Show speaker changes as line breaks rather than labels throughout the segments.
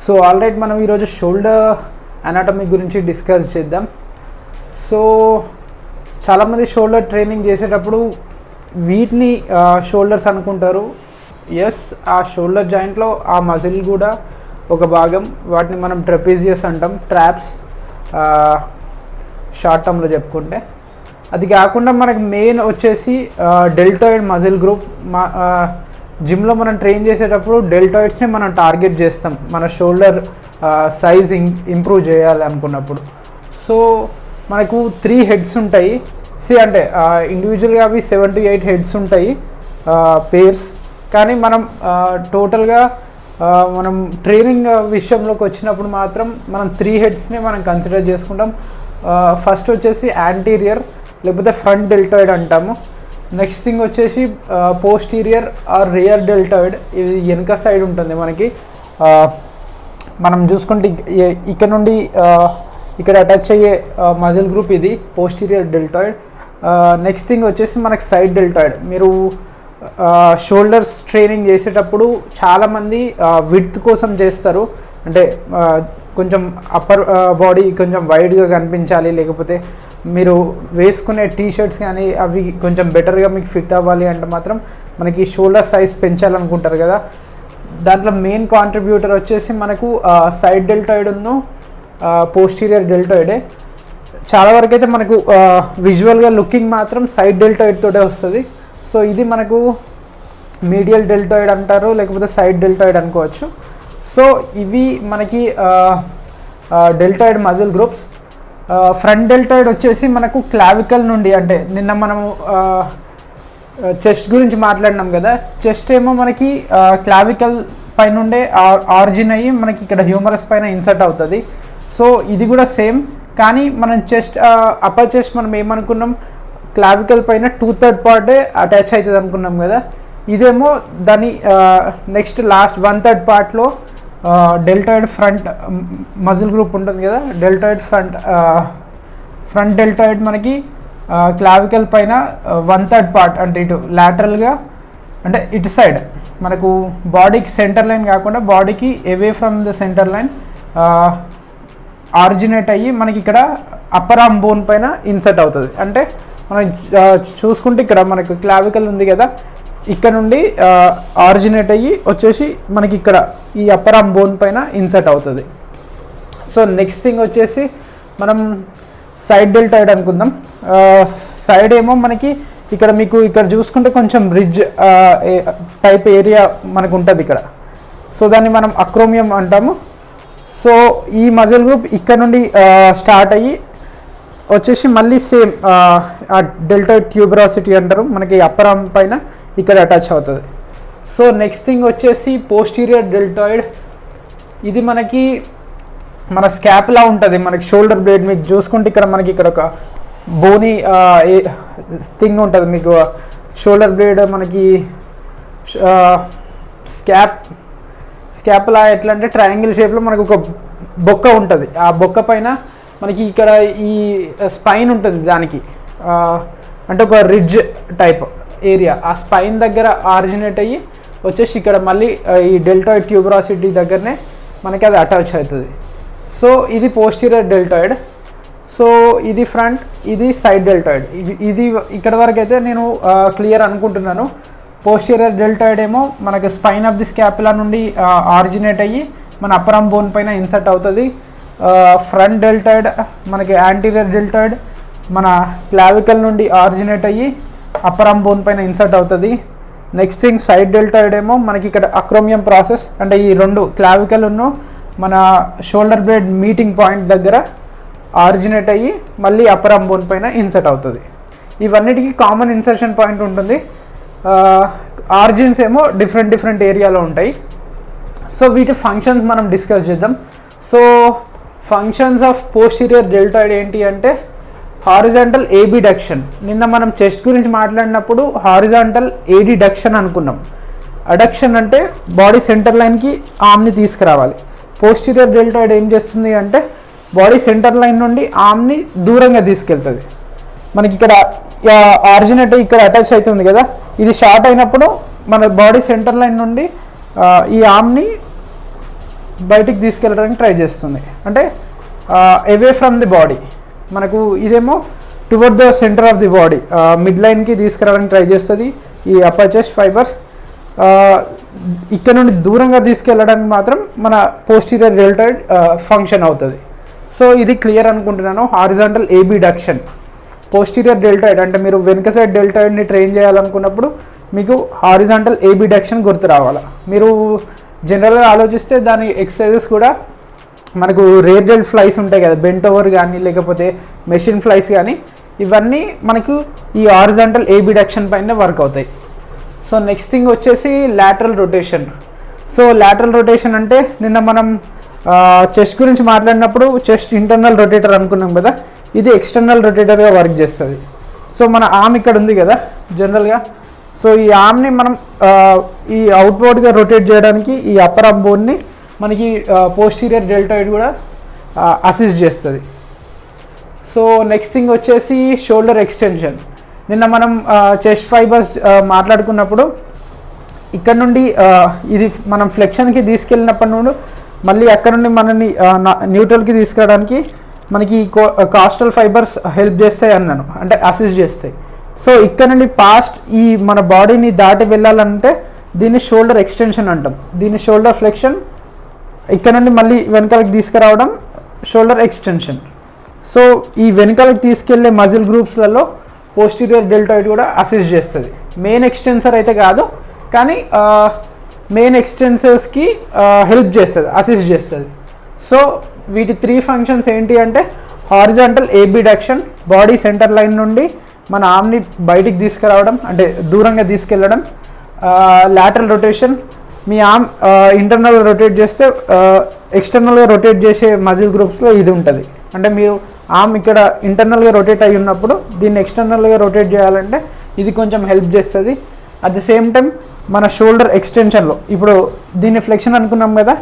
So alright మనం ఈరోజు shoulder anatomy గురించి డిస్కస్ చేద్దాం. సో చాలామంది షోల్డర్ ట్రైనింగ్ చేసేటప్పుడు వీటిని షోల్డర్స్ అనుకుంటారు. ఎస్, ఆ షోల్డర్ జాయింట్లో ఆ మజిల్ కూడా ఒక భాగం. వాటిని మనం ట్రెపీజియస్ అంటాం, ట్రాప్స్ షార్ట్ టర్మ్లో చెప్పుకుంటే. అది కాకుండా మనకు మెయిన్ వచ్చేసి డెల్టాయిడ్ మజిల్ గ్రూప్. జిమ్లో మనం ట్రైన్ చేసేటప్పుడు డెల్టాయిడ్స్ని మనం టార్గెట్ చేస్తాం మన షోల్డర్ సైజ్ ఇంప్రూవ్ చేయాలి అనుకున్నప్పుడు. సో మనకు 3 హెడ్స్ ఉంటాయి. అంటే ఇండివిజువల్గా అవి 7 to 8 హెడ్స్ ఉంటాయి పేర్స్. కానీ మనం టోటల్గా మనం ట్రైనింగ్ విషయంలోకి వచ్చినప్పుడు మాత్రం మనం 3 హెడ్స్ని మనం కన్సిడర్ చేసుకుంటాం. ఫస్ట్ వచ్చేసి యాంటీరియర్ లేకపోతే ఫ్రంట్ డెల్టాయిడ్ అంటాము. నెక్స్ట్ థింగ్ వచ్చేసి పోస్టీరియర్ ఆర్ రియర్ డెల్టాయిడ్. ఇది వెనక సైడ్ ఉంటుంది మనకి. మనం చూసుకుంటే ఇక్కడ నుండి ఇక్కడ అటాచ్ అయ్యే మజిల్ గ్రూప్ ఇది పోస్టీరియర్ డెల్టాయిడ్. నెక్స్ట్ థింగ్ వచ్చేసి మనకి సైడ్ డెల్టాయిడ్. మీరు షోల్డర్స్ ట్రైనింగ్ చేసేటప్పుడు చాలామంది విడ్త్ కోసం చేస్తారు. అంటే కొంచెం అప్పర్ బాడీ కొంచెం వైడ్గా కనిపించాలి, లేకపోతే మీరు వేసుకునే టీషర్ట్స్ కానీ అవి కొంచెం బెటర్గా మీకు ఫిట్ అవ్వాలి అంటే మాత్రం మనకి షోల్డర్ సైజ్ పెంచాలనుకుంటారు కదా. దాంట్లో మెయిన్ కాంట్రిబ్యూటర్ వచ్చేసి మనకు సైడ్ డెల్టాయిడ్ ఉన్ను పోస్టీరియర్ డెల్టాయిడే. చాలా వరకు అయితే మనకు విజువల్గా లుకింగ్ మాత్రం సైడ్ డెల్టాయిడ్ తోటే వస్తుంది. సో ఇది మనకు మీడియల్ డెల్టాయిడ్ అంటారు, లేకపోతే సైడ్ డెల్టాయిడ్ అనుకోవచ్చు. సో ఇవి మనకి deltoid muscle groups. Front deltoid వచ్చేసి మనకు క్లావికల్ నుండి, అంటే నిన్న మనము చెస్ట్ గురించి మాట్లాడినాం కదా. చెస్ట్ ఏమో మనకి క్లావికల్ పైనుండే ఆరిజిన్ అయ్యి మనకి ఇక్కడ హ్యూమరస్ పైన ఇన్సర్ట్ అవుతుంది. సో ఇది కూడా సేమ్. కానీ మనం చెస్ట్ అప్పర్ చెస్ట్ మనం ఏమనుకున్నాం, క్లావికల్ పైన 2/3 పార్టే అటాచ్ అవుతుంది అనుకున్నాం కదా. ఇదేమో దాని నెక్స్ట్ లాస్ట్ 1/3 పార్ట్లో డెల్టాయిడ్ ఫ్రంట్ మజిల్ గ్రూప్ ఉంటుంది కదా. డెల్టాయిడ్ ఫ్రంట్ డెల్టాయిడ్ మనకి క్లావికల్ పైన 1/3 పార్ట్, అంటే ఇటు లాటరల్గా, అంటే ఇటు సైడ్ మనకు బాడీకి సెంటర్ లైన్ కాకుండా బాడీకి away from the centre line originate అయ్యి మనకి ఇక్కడ అప్పర్ ఆర్మ్ బోన్ పైన ఇన్సర్ట్ అవుతుంది. అంటే మనం చూసుకుంటే ఇక్కడ మనకు క్లావికల్ ఉంది కదా, ఇక్కడ నుండి ఆరిజినేట్ అయ్యి వచ్చేసి మనకి ఇక్కడ ఈ అప్పర్ ఆర్మ్ బోన్ పైన ఇన్సర్ట్ అవుతుంది. సో నెక్స్ట్ థింగ్ వచ్చేసి మనం సైడ్ డెల్టాయిడ్ అనుకుందాం. సైడ్ ఏమో మనకి ఇక్కడ మీకు ఇక్కడ చూసుకుంటే కొంచెం రిడ్జ్ టైప్ ఏరియా మనకు ఉంటుంది ఇక్కడ. సో దాన్ని మనం అక్రోమియం అంటాము. సో ఈ మజిల్ గ్రూప్ ఇక్కడ నుండి స్టార్ట్ అయ్యి వచ్చేసి మళ్ళీ సేమ్ డెల్టాయిడ్ ట్యూబరాసిటీ అంటారు, మనకి అప్పర్ ఆర్మ్ పైన ఇక్కడ అటాచ్ అవుతుంది. సో నెక్స్ట్ థింగ్ వచ్చేసి పోస్టీరియర్ డెల్టాయిడ్. ఇది మనకి మన స్కాప్లా ఉంటుంది. మనకి షోల్డర్ బ్లేడ్ మీకు చూసుకుంటే ఇక్కడ మనకి ఇక్కడ ఒక బోనీ థింగ్ ఉంటుంది. మీకు షోల్డర్ బ్లేడ్ మనకి స్కాప్లా ఎట్లా అంటే ట్రయాంగిల్ షేప్లో మనకు ఒక బొక్క ఉంటుంది. ఆ బొక్క పైన మనకి ఇక్కడ ఈ స్పైన్ ఉంటుంది. దానికి అంటే ఒక రిడ్జ్ టైప్ ఏరియా, ఆ స్పైన్ దగ్గర ఆరిజినేట్ అయ్యి వచ్చేసి ఇక్కడ మళ్ళీ ఈ డెల్టాయిడ్ ట్యూబరాసిటీ దగ్గరనే మనకి అది అటాచ్ అవుతుంది. సో ఇది పోస్టీరియర్ డెల్టాయిడ్. సో ఇది ఫ్రంట్, ఇది సైడ్ డెల్టాయిడ్. ఇది ఇక్కడ వరకు అయితే నేను క్లియర్ అనుకుంటున్నాను. పోస్టీరియర్ డెల్టాయిడ్ ఏమో మనకి స్పైన్ ఆఫ్ ది స్కాపులా నుండి ఆరిజినేట్ అయ్యి మన అప్పర్ ఆర్మ్ బోన్ పైన ఇన్సర్ట్ అవుతుంది. ఫ్రంట్ డెల్టాయిడ్ మనకి యాంటీరియర్ డెల్టాయిడ్ మన క్లావికల్ నుండి ఆరిజినేట్ అయ్యి అప్పర్ ఆర్మ్ బోన్ పైన ఇన్సర్ట్ అవుతుంది. నెక్స్ట్ థింగ్ సైడ్ డెల్టాయిడ్ ఏమో మనకి ఇక్కడ అక్రోమియం ప్రాసెస్, అంటే ఈ రెండు క్లావికల్ ఉన్ను మన షోల్డర్ బ్లేడ్ మీటింగ్ పాయింట్ దగ్గర ఆరిజినేట్ అయ్యి మళ్ళీ అప్పర్ ఆర్మ్ బోన్ పైన ఇన్సర్ట్ అవుతుంది. ఇవన్నిటికీ కామన్ ఇన్సర్షన్ పాయింట్ ఉంటుంది. ఆరిజిన్స్ ఏమో డిఫరెంట్ ఏరియాలో ఉంటాయి. సో వీటి ఫంక్షన్స్ మనం డిస్కస్ చేద్దాం. So functions of posterior deltoid ఏంటి అంటే హారిజాంటల్ ఏబిడక్షన్. నిన్న మనం చెస్ట్ గురించి మాట్లాడినప్పుడు హారిజాంటల్ ఏడిడక్షన్ అనుకున్నాం. అడక్షన్ అంటే బాడీ సెంటర్ లైన్కి ఆర్మ్ని తీసుకురావాలి. పోస్టీరియర్ డెల్టాయిడ్ ఏం చేస్తుంది అంటే బాడీ సెంటర్ లైన్ నుండి ఆర్మ్ని దూరంగా తీసుకెళ్తుంది. మనకి ఇక్కడ ఆరిజినేట్ ఇక్కడ అటాచ్ అవుతుంది కదా, ఇది షార్ట్ అయినప్పుడు మన బాడీ సెంటర్ లైన్ నుండి ఈ ఆర్మ్ని బయటికి తీసుకెళ్ళడానికి ట్రై చేస్తుంది, అంటే అవే ఫ్రమ్ ది బాడీ. మనకు ఇదేమో towards the centre of the body, mid లైన్కి తీసుకురావడానికి ట్రై చేస్తుంది ఈ అప్పర్ చెస్ట్ ఫైబర్స్. ఇక్కడ నుండి దూరంగా తీసుకెళ్ళడానికి మాత్రం మన పోస్టీరియర్ డెల్టాయిడ్ ఫంక్షన్ అవుతుంది. సో ఇది క్లియర్ అనుకుంటున్నాను. హారిజాంటల్ ఏబిడక్షన్, పోస్టీరియర్ డెల్టాయిడ్ అంటే మీరు వెనుక సైడ్ డెల్టాయిడ్ని ట్రైన్ చేయాలనుకున్నప్పుడు మీకు హారిజాంటల్ ఏబిడక్షన్ గుర్తు రావాలి. మీరు జనరల్గా ఆలోచిస్తే దాని ఎక్సర్సైజెస్ కూడా మనకు రేర్ ఫ్లైస్ ఉంటాయి కదా, బెంట్ ఓవర్ కానీ లేకపోతే మెషిన్ ఫ్లైస్ కానీ, ఇవన్నీ మనకు ఈ హారిజాంటల్ ఏబిడక్షన్ పైన వర్క్ అవుతాయి. సో నెక్స్ట్ థింగ్ వచ్చేసి lateral rotation. So lateral rotation అంటే నిన్న మనం చెస్ట్ గురించి మాట్లాడినప్పుడు చెస్ట్ ఇంటర్నల్ రొటేటర్ అనుకున్నాం కదా, ఇది ఎక్స్టర్నల్ రొటేటర్గా వర్క్ చేస్తుంది. సో మన ఆర్మ్ ఇక్కడ ఉంది కదా జనరల్గా, సో ఈ ఆర్మ్ని మనం ఈ అవుట్వర్డ్గా రొటేట్ చేయడానికి ఈ అప్పర్ ఆర్మ్ బోన్ని మనకి పోస్టీరియర్ డెల్టాయిడ్ కూడా అసిస్ట్ చేస్తుంది. సో నెక్స్ట్ థింగ్ వచ్చేసి షోల్డర్ ఎక్స్టెన్షన్. నిన్న మనం చెస్ట్ ఫైబర్స్ మాట్లాడుకున్నప్పుడు ఇక్కడ నుండి ఇది మనం ఫ్లెక్షన్కి తీసుకెళ్ళినప్పటి నుండి మళ్ళీ అక్కడ నుండి మనని న్యూట్రల్కి తీసుకురావడానికి మనకి కాస్టల్ ఫైబర్స్ హెల్ప్ చేస్తాయి అన్నాను, అంటే అసిస్ట్ చేస్తాయి. సో ఇక్కడ నుండి పాస్ట్ ఈ మన బాడీని దాటి వెళ్ళాలంటే దీన్ని షోల్డర్ ఎక్స్టెన్షన్ అంటాం. దీన్ని షోల్డర్ ఫ్లెక్షన్, ఇక్కడ నుండి మళ్ళీ వెనకాలకి తీసుకురావడం షోల్డర్ ఎక్స్టెన్షన్. సో ఈ వెనకాలకి తీసుకెళ్లే మజిల్ గ్రూప్స్లలో పోస్టీరియర్ డెల్టాయిడ్ కూడా అసిస్ట్ చేస్తుంది. మెయిన్ ఎక్స్టెన్సర్ అయితే కాదు, కానీ మెయిన్ ఎక్స్టెన్సర్స్కి హెల్ప్ చేస్తుంది, అసిస్ట్ చేస్తుంది. సో వీటి 3 ఫంక్షన్స్ ఏంటి అంటే horizontal abduction, body centre line నుండి మన ఆర్మ్ని బయటికి తీసుకురావడం అంటే దూరంగా తీసుకెళ్ళడం, లాటరల్ రొటేషన్, మీ ఆర్మ్ ఇంటర్నల్గా రొటేట్ చేస్తే ఎక్స్టర్నల్గా రొటేట్ చేసే మజిల్ గ్రూప్స్లో ఇది ఉంటుంది. అంటే మీరు ఆర్మ్ ఇక్కడ ఇంటర్నల్గా రొటేట్ అయ్యి ఉన్నప్పుడు దీన్ని ఎక్స్టర్నల్గా రొటేట్ చేయాలంటే ఇది కొంచెం హెల్ప్ చేస్తుంది. అట్ ది సేమ్ టైం మన షోల్డర్ ఎక్స్టెన్షన్లో ఇప్పుడు దీన్ని ఫ్లెక్షన్ అనుకున్నాం కదా,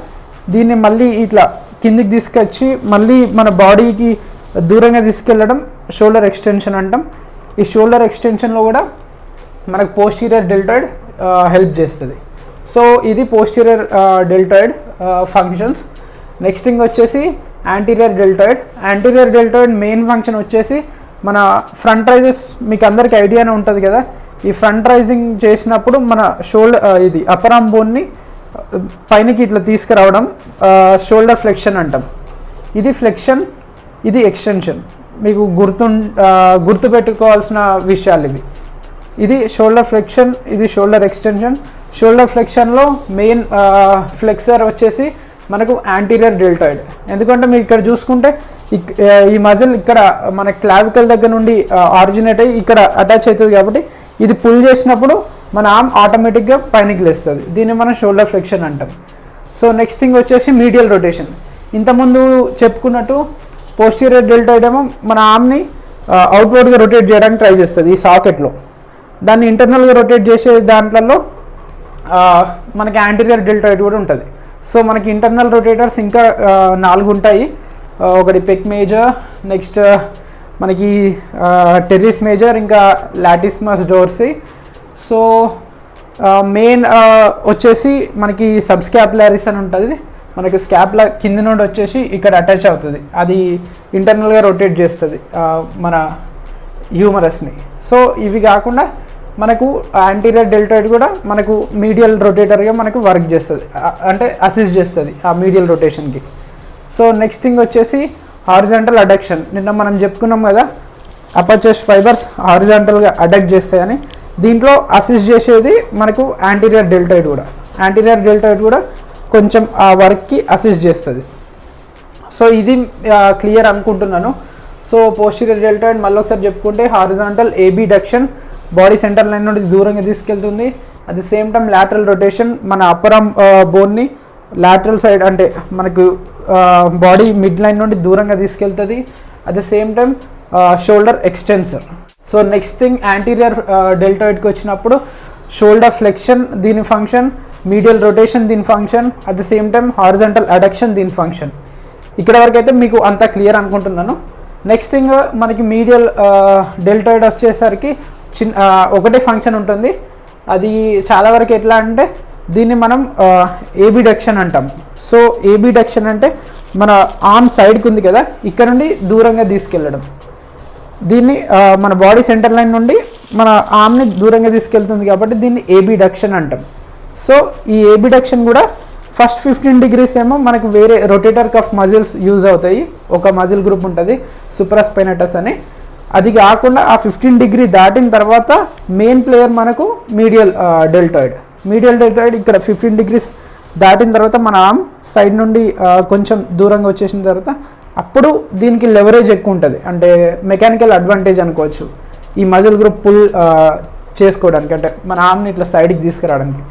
దీన్ని మళ్ళీ ఇట్లా కిందికి తీసుకొచ్చి మళ్ళీ మన బాడీకి దూరంగా తీసుకెళ్ళడం షోల్డర్ ఎక్స్టెన్షన్ అంటాం. ఈ షోల్డర్ ఎక్స్టెన్షన్లో కూడా మనకు పోస్టీరియర్ డెల్టాయిడ్ హెల్ప్ చేస్తుంది. సో ఇది posterior deltoid functions. Next thing వచ్చేసి anterior deltoid. Anterior deltoid main function వచ్చేసి మన ఫ్రంట్ రైజెస్, మీకు అందరికి ఐడియానే ఉంటుంది కదా, ఈ ఫ్రంట్ రైజింగ్ చేసినప్పుడు మన ఇది అప్పర్ ఆర్మ్ బోన్ని పైనకి ఇట్లా తీసుకురావడం షోల్డర్ ఫ్లెక్షన్ అంటాం. ఇది ఫ్లెక్షన్, ఇది ఎక్స్టెన్షన్. మీకు గుర్తుపెట్టుకోవాల్సిన విషయాలు ఇవి. ఇది షోల్డర్ ఫ్లెక్షన్, ఇది షోల్డర్ ఎక్స్టెన్షన్. షోల్డర్ ఫ్లెక్షన్లో మెయిన్ ఫ్లెక్సర్ వచ్చేసి మనకు యాంటీరియర్ డెల్టాయిడ్. ఎందుకంటే మీరు ఇక్కడ చూసుకుంటే ఈ మజిల్ ఇక్కడ మన క్లావికల్ దగ్గర నుండి ఆరిజినేట్ అయ్యి ఇక్కడ అటాచ్ అవుతుంది కాబట్టి ఇది పుల్ చేసినప్పుడు మన ఆర్మ్ ఆటోమేటిక్గా పైనకి లేస్తుంది. దీన్ని మనం షోల్డర్ ఫ్లెక్షన్ అంటాం. సో నెక్స్ట్ థింగ్ వచ్చేసి మీడియల్ రొటేషన్. ఇంతకుముందు చెప్పుకున్నట్టు పోస్టీరియర్ డెల్టాయిడ్ ఏమో మన ఆర్మ్ని అవుట్వర్డ్గా రొటేట్ చేయడానికి ట్రై చేస్తుంది ఈ సాకెట్లో. దాన్ని ఇంటర్నల్గా రొటేట్ చేసే దాంట్లో మనకి యాంటీరియర్ డెల్టాయిడ్ కూడా ఉంటుంది. సో మనకి ఇంటర్నల్ రొటేటర్స్ ఇంకా 4 ఉంటాయి. ఒకటి పెక్ మేజర్, నెక్స్ట్ మనకి టెర్రిస్ మేజర్, ఇంకా లాటిస్మస్ డోర్సీ. సో మెయిన్ వచ్చేసి మనకి సబ్స్కాపులారిస్ అని ఉంటుంది. మనకి స్కాప్ల కింద నుండి వచ్చేసి ఇక్కడ అటాచ్ అవుతుంది, అది ఇంటర్నల్గా రొటేట్ చేస్తుంది మన హ్యూమరస్ని. సో ఇవి కాకుండా మనకు యాంటీరియర్ డెల్టాయిడ్ కూడా మనకు మీడియల్ రొటేటర్గా మనకు వర్క్ చేస్తుంది, అంటే అసిస్ట్ చేస్తుంది ఆ మీడియల్ రొటేషన్కి. సో నెక్స్ట్ థింగ్ వచ్చేసి హారిజాంటల్ అడక్షన్. నిన్న మనం చెప్పుకున్నాం కదా అప్పర్ చెస్ట్ ఫైబర్స్ హారిజాంటల్గా అడక్ట్ చేస్తాయని. దీంట్లో అసిస్ట్ చేసేది మనకు యాంటీరియర్ డెల్టాయిడ్ కూడా. యాంటీరియర్ డెల్టాయిడ్ కూడా కొంచెం ఆ వర్క్కి అసిస్ట్ చేస్తుంది. సో ఇది క్లియర్ అనుకుంటున్నాను. సో పోస్టీరియర్ డెల్టాయిడ్ మళ్ళీ ఒకసారి చెప్పుకుంటే horizontal abduction, body centre line నుండి దూరంగా తీసుకెళ్తుంది. At the same time lateral rotation, మన అప్పర్ ఆర్మ్ బోన్ని లాటరల్ సైడ్ అంటే మనకు బాడీ మిడ్ లైన్ నుండి దూరంగా తీసుకెళ్తుంది. At the same time shoulder extensor. So next thing anterior డెల్టాయిడ్కి వచ్చినప్పుడు షోల్డర్ ఫ్లెక్షన్ దీని ఫంక్షన్, మీడియల్ రొటేషన్ దీని function, at the same time horizontal adduction దీని ఫంక్షన్. ఇక్కడ వరకు అయితే మీకు అంతా క్లియర్ అనుకుంటున్నాను. నెక్స్ట్ థింగ్ మనకి మీడియల్ డెల్టాయిడ్ వచ్చేసరికి ఒకటే ఫంక్షన్ ఉంటుంది. అది చాలా వరకు ఎట్లా అంటే దీన్ని మనం ఏబిడక్షన్ అంటాం. సో ఏబిడక్షన్ అంటే మన ఆర్మ్ సైడ్కి ఉంది కదా, ఇక్కడ నుండి దూరంగా తీసుకెళ్ళడం. దీన్ని మన బాడీ సెంటర్ లైన్ నుండి మన ఆర్మ్ని దూరంగా తీసుకెళ్తుంది కాబట్టి దీన్ని ఏబిడక్షన్ అంటాం. సో ఈ ఏబిడక్షన్ కూడా ఫస్ట్ 15 degrees ఏమో మనకు వేరే రొటేటర్ కఫ్ మజిల్స్ యూజ్ అవుతాయి. ఒక మజిల్ గ్రూప్ ఉంటుంది సుప్రాస్పైనటస్ అని. అది కాకుండా ఆ 15 degree దాటిన తర్వాత మెయిన్ ప్లేయర్ మనకు మీడియల్ డెల్టాయిడ్. మీడియల్ డెల్టాయిడ్ ఇక్కడ 15 degrees దాటిన తర్వాత మన ఆర్మ్ సైడ్ నుండి కొంచెం దూరంగా వచ్చేసిన తర్వాత అప్పుడు దీనికి లెవరేజ్ ఎక్కువ ఉంటుంది, అంటే మెకానికల్ అడ్వాంటేజ్ అనుకోవచ్చు ఈ మజిల్ గ్రూప్ పుల్ చేసుకోవడానికి, అంటే మన ఆర్మ్ని ఇట్లా సైడ్కి తీసుకురావడానికి.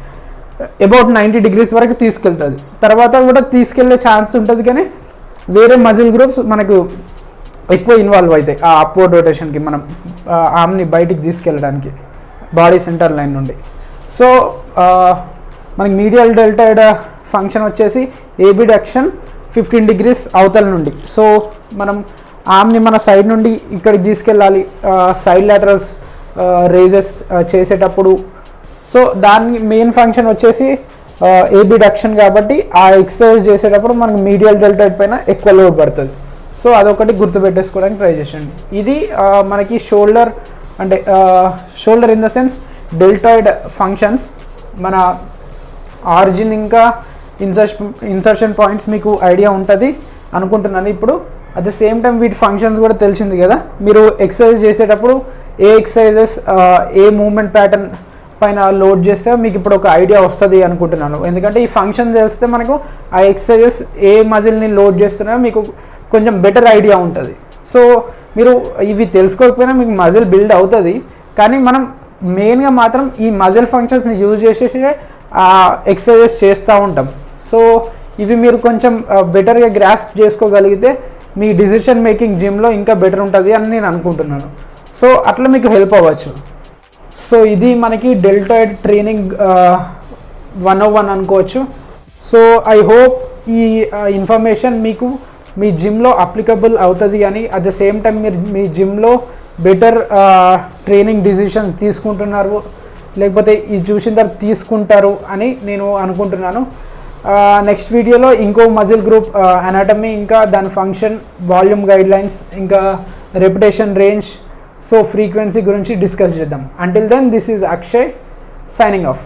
అబౌట్ 90 degrees వరకు తీసుకెళ్తుంది. తర్వాత కూడా తీసుకెళ్లే ఛాన్స్ ఉంటుంది, కానీ వేరే మజిల్ గ్రూప్స్ మనకు ఎక్కువ ఇన్వాల్వ్ అవుతాయి ఆ అప్వర్డ్ రొటేషన్కి, మనం ఆర్మ్ని బయటికి తీసుకెళ్ళడానికి బాడీ సెంటర్ లైన్ నుండి. సో మనకి మీడియల్ డెల్టాయిడ్ ఫంక్షన్ వచ్చేసి ఏబిడక్షన్ 15 degrees అవతల నుండి. సో మనం ఆర్మ్ని మన సైడ్ నుండి ఇక్కడికి తీసుకెళ్ళాలి సైడ్ లాటరల్స్ రేజెస్ చేసేటప్పుడు. సో దాని మెయిన్ ఫంక్షన్ వచ్చేసి ఏబిడక్షన్ కాబట్టి ఆ ఎక్సర్సైజ్ చేసేటప్పుడు మనకి మీడియల్ డెల్టాయిడ్ పైన ఎక్కువ లోడ్ పడుతుంది. సో అదొకటి గుర్తుపెట్టేసుకోవడానికి ట్రై చేయండి. ఇది మనకి షోల్డర్, అంటే shoulder in the sense deltoid functions, మన ఆరిజిన్ ఇంకా ఇన్సర్షన్ పాయింట్స్ మీకు ఐడియా ఉంటుంది అనుకుంటున్నాను ఇప్పుడు. అట్ ద సేమ్ టైం వీటి ఫంక్షన్స్ కూడా తెలిసింది కదా, మీరు ఎక్సర్సైజ్ చేసేటప్పుడు ఏ ఎక్సర్సైజెస్ ఏ మూమెంట్ ప్యాటర్న్ పైన లోడ్ చేస్తే మీకు ఇప్పుడు ఒక ఐడియా వస్తుంది అనుకుంటున్నాను. ఎందుకంటే ఈ ఫంక్షన్ తెలిస్తే మనకు ఆ ఎక్సర్సైజెస్ ఏ మజిల్ని లోడ్ చేస్తున్నాయో మీకు కొంచెం బెటర్ ఐడియా ఉంటుంది. సో మీరు ఇవి తెలుసుకోకపోయినా మీకు మజిల్ బిల్డ్ అవుతుంది, కానీ మనం మెయిన్గా మాత్రం ఈ మజిల్ ఫంక్షన్స్ని యూజ్ చేసేసి ఎక్సర్సైజెస్ చేస్తూ ఉంటాం. సో ఇవి మీరు కొంచెం బెటర్గా గ్రాస్ప్ చేసుకోగలిగితే మీ డిసిషన్ మేకింగ్ జిమ్లో ఇంకా బెటర్ ఉంటుంది అని నేను అనుకుంటున్నాను. సో అట్లా మీకు హెల్ప్ అవ్వచ్చు. సో ఇది మనకి డెల్టాయిడ్ ట్రైనింగ్ 101 అనుకోవచ్చు. సో ఐ హోప్ ఈ ఇన్ఫర్మేషన్ మీకు మీ జిమ్లో అప్లికబుల్ అవుతుంది అని, అట్ ద సేమ్ టైం మీరు మీ జిమ్లో బెటర్ ట్రైనింగ్ డిసిషన్స్ తీసుకుంటున్నారు, లేకపోతే ఇది చూసిన తర్వాత తీసుకుంటారు అని నేను అనుకుంటున్నాను. నెక్స్ట్ వీడియోలో ఇంకో మజిల్ గ్రూప్ అనాటమీ, ఇంకా దాని ఫంక్షన్, వాల్యూమ్ గైడ్లైన్స్, ఇంకా రెపిటేషన్ రేంజ్, సో ఫ్రీక్వెన్సీ గురించి డిస్కస్ చేద్దాం. Until then this is Akshay signing of.